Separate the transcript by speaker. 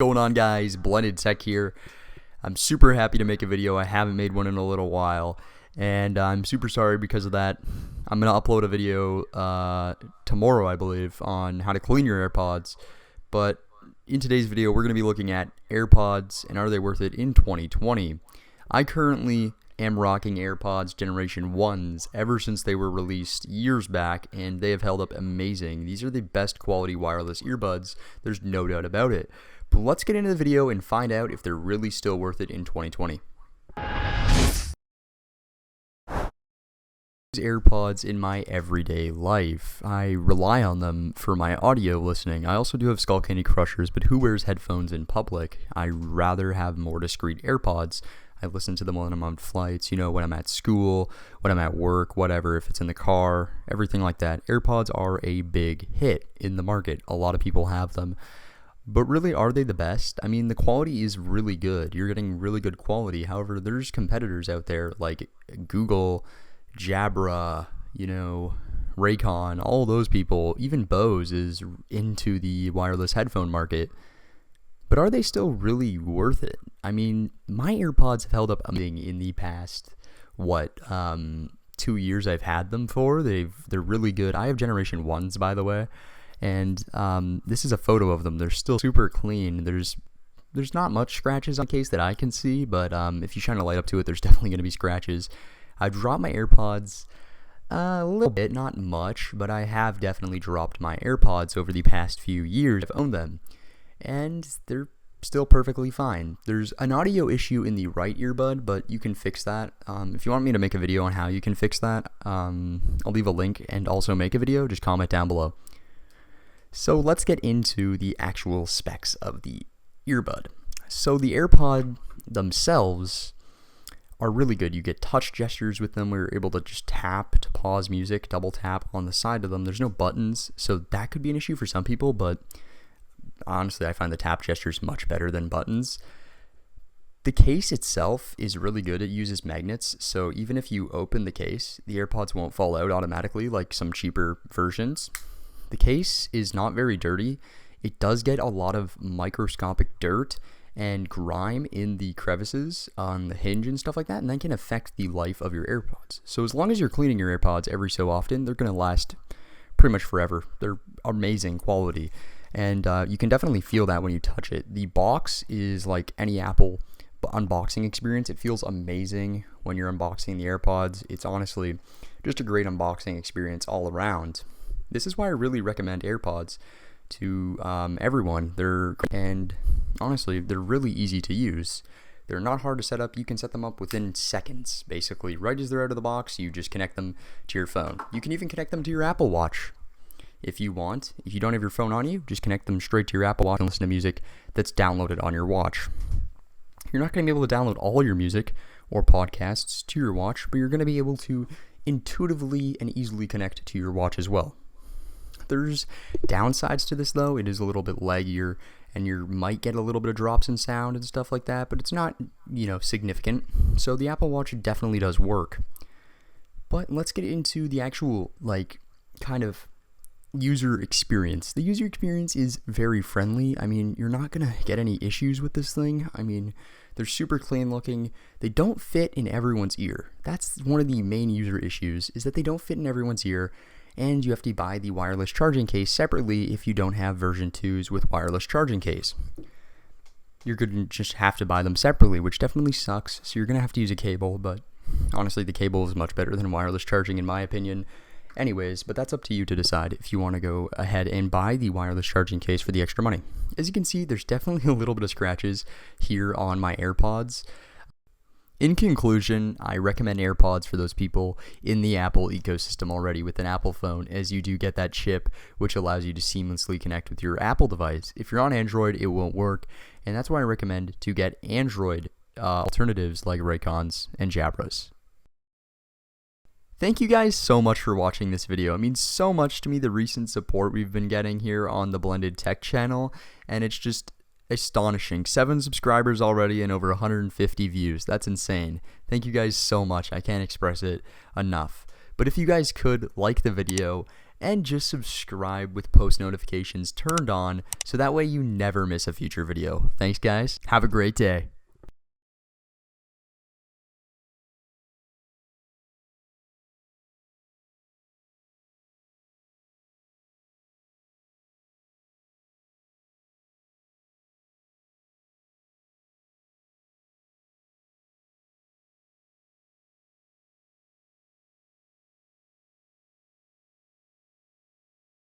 Speaker 1: Going on, guys? Blended Tech here. I'm super happy to make a video. I haven't made one in a little while, and I'm super sorry because of that. I'm gonna upload a video tomorrow, I believe, on how to clean your AirPods. But in today's video, we're gonna be looking at AirPods and are they worth it in 2020. I currently am rocking AirPods Generation 1s ever since they were released years back, and they have held up amazing. These are the best quality wireless earbuds, there's no doubt about it. But let's get into the video and find out if they're really still worth it in 2020. AirPods in my everyday life. I rely on them for my audio listening. I also do have Skull Candy Crushers, but who wears headphones in public? I rather have more discreet AirPods. I listen to them when I'm on flights, when I'm at school, when I'm at work, whatever, if it's in the car, everything like that. AirPods are a big hit in the market. A lot of people have them. But really, are they the best? I mean, the quality is really good. You're getting really good quality. However, there's competitors out there like Google, Jabra, Raycon, all those people. Even Bose is into the wireless headphone market. But are they still really worth it? I mean, my AirPods have held up amazing in the past, 2 years I've had them for. They're really good. I have Generation 1s, by the way. And this is a photo of them. They're still super clean. There's not much scratches on the case that I can see, but if you shine a light up to it, there's definitely going to be scratches. I've dropped my AirPods a little bit, not much, but I have definitely dropped my AirPods over the past few years I've owned them, and they're still perfectly fine. There's an audio issue in the right earbud, but you can fix that. If you want me to make a video on how you can fix that, I'll leave a link and also make a video. Just comment down below. So let's get into the actual specs of the earbud. So the AirPod themselves are really good. You get touch gestures with them. We're able to just tap to pause music, double tap on the side of them. There's no buttons, so that could be an issue for some people, but honestly, I find the tap gestures much better than buttons. The case itself is really good. It uses magnets, so even if you open the case, the AirPods won't fall out automatically like some cheaper versions. The case is not very dirty. It does get a lot of microscopic dirt and grime in the crevices on the hinge and stuff like that, and that can affect the life of your AirPods. So as long as you're cleaning your AirPods every so often, they're going to last pretty much forever. They're amazing quality, and you can definitely feel that when you touch it. The box is like any Apple unboxing experience. It feels amazing when you're unboxing the AirPods. It's honestly just a great unboxing experience all around. This is why I really recommend AirPods to everyone. And honestly, they're really easy to use. They're not hard to set up. You can set them up within seconds, basically. Right as they're out of the box, you just connect them to your phone. You can even connect them to your Apple Watch if you want. If you don't have your phone on you, just connect them straight to your Apple Watch and listen to music that's downloaded on your watch. You're not going to be able to download all your music or podcasts to your watch, but you're going to be able to intuitively and easily connect to your watch as well. There's downsides to this though. It is a little bit laggier, and you might get a little bit of drops in sound and stuff like that, but it's not, significant. So the Apple Watch definitely does work. But let's get into the actual, kind of user experience. The user experience is very friendly. I mean, you're not going to get any issues with this thing. I mean, they're super clean looking. They don't fit in everyone's ear. That's one of the main user issues, is that they don't fit in everyone's ear. And you have to buy the wireless charging case separately if you don't have version 2s with wireless charging case. You're going to just have to buy them separately, which definitely sucks. So you're going to have to use a cable, but honestly, the cable is much better than wireless charging in my opinion. Anyways, but that's up to you to decide if you want to go ahead and buy the wireless charging case for the extra money. As you can see, there's definitely a little bit of scratches here on my AirPods. In conclusion, I recommend AirPods for those people in the Apple ecosystem already with an Apple phone, as you do get that chip which allows you to seamlessly connect with your Apple device. If you're on Android, it won't work, and that's why I recommend to get Android alternatives like Raycons and Jabras. Thank you guys so much for watching this video. It means so much to me, the recent support we've been getting here on the Blended Tech channel, and it's just astonishing. 7 subscribers already and over 150 views. That's insane. Thank you guys so much. I can't express it enough. But if you guys could like the video and just subscribe with post notifications turned on so that way you never miss a future video. Thanks guys, have a great day.